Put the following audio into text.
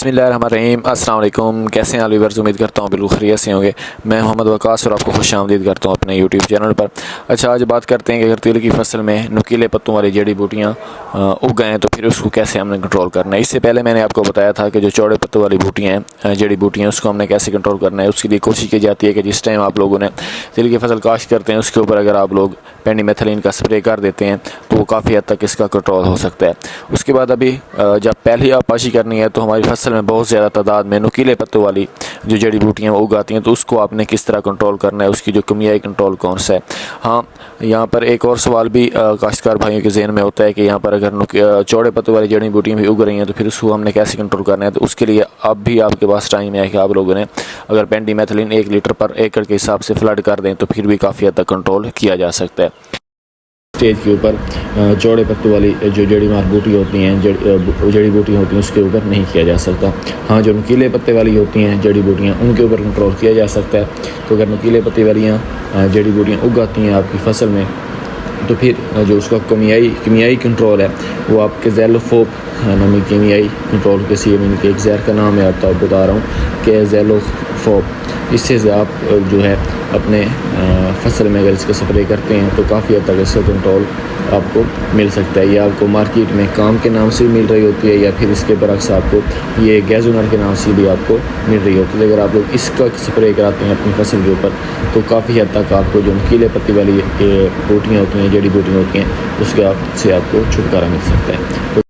बिस्मिल्लाहिर्रहमानिर्रहीम। अस्सलाम वालेकुम। कैसे हैं व्यूअर्स? उम्मीद करता हूँ बिल्कुल खैरियत से होंगे। मैं मोहम्मद वकास और आपको खुशामदीद करता हूँ अपने यूट्यूब चैनल पर। अच्छा, आज बात करते हैं कि अगर तिल की फसल में नुकीले पत्तों वाली जड़ी बूटियाँ उग गए तो फिर उसको कैसे हमने कंट्रोल करना है। इससे पहले मैंने आपको बताया था कि जो चौड़े पत्तों वाली बूटियाँ हैं, जड़ी बूटियाँ, उसको हमने कैसे कंट्रोल करना है। उसके लिए कोशिश की जाती है कि जिस टाइम आप लोगों ने तिल की फसल काश्त करते हैं उसके ऊपर अगर आप लोग पेंडिमेथिलीन का स्प्रे कर देते हैं तो वो काफ़ी हद तक इसका कंट्रोल हो सकता है। उसके बाद अभी जब पहली आपाशी करनी है तो हमारी फसल में बहुत ज़्यादा तादाद में नुकीले पत्तों वाली जो जड़ी बूटियाँ उगाती हैं, तो उसको आपने किस तरह कंट्रोल करना है, उसकी जो केमियाई कंट्रोल कौन सा है। हाँ, यहाँ पर एक और सवाल भी काश्तकार भाइयों के ज़हन में होता है कि यहाँ पर अगर चौड़े पत्तों वाली जड़ी बूटियाँ भी उग रही हैं तो फिर उसको हमने कैसे कंट्रोल करना है। तो उसके लिए अब भी आपके पास टाइम है कि आप लोगों ने अगर पेंडिमेथिलीन 1 लीटर पर एकड़ के हिसाब से फ्लड कर दें तो फिर भी काफ़ी हद तक कंट्रोल किया जा सकता है। स्टेज के ऊपर चौड़े पत्तों वाली जो जड़ी मार बूटी होती हैं, जड़ी बूटियाँ होती हैं, उसके ऊपर नहीं किया जा सकता। हाँ, जो नुकीले पत्ते वाली होती हैं जड़ी बूटियाँ, उनके ऊपर कंट्रोल किया जा सकता है। तो अगर नुकीले पत्ते वालियाँ जड़ी बूटियाँ उगाती हैं आपकी फसल में तो फिर जो उसका केमियाई कंट्रोल है वो आपके ज़ैलोफोब नामी केमियाई कंट्रोल के सीएम के एक ज़हर का नाम है, आपको बता रहा हूँ कि ज़ैलोफोब। इससे आप जो है अपने फसल में अगर इसका स्प्रे करते हैं तो काफ़ी हद तक इसका कंट्रोल आपको मिल सकता है। या आपको मार्केट में काम के नाम से मिल रही होती है या फिर इसके बरक्स आपको ये गैजुनर के नाम से भी आपको मिल रही होती है। अगर आप लोग इसका स्प्रे कराते हैं अपनी फसल के ऊपर तो काफ़ी हद तक आपको जो नुकीले पत्ती वाली बूटियाँ होती हैं, जड़ी बूटियाँ होती हैं, उसके से आपको छुटकारा मिल सकता है।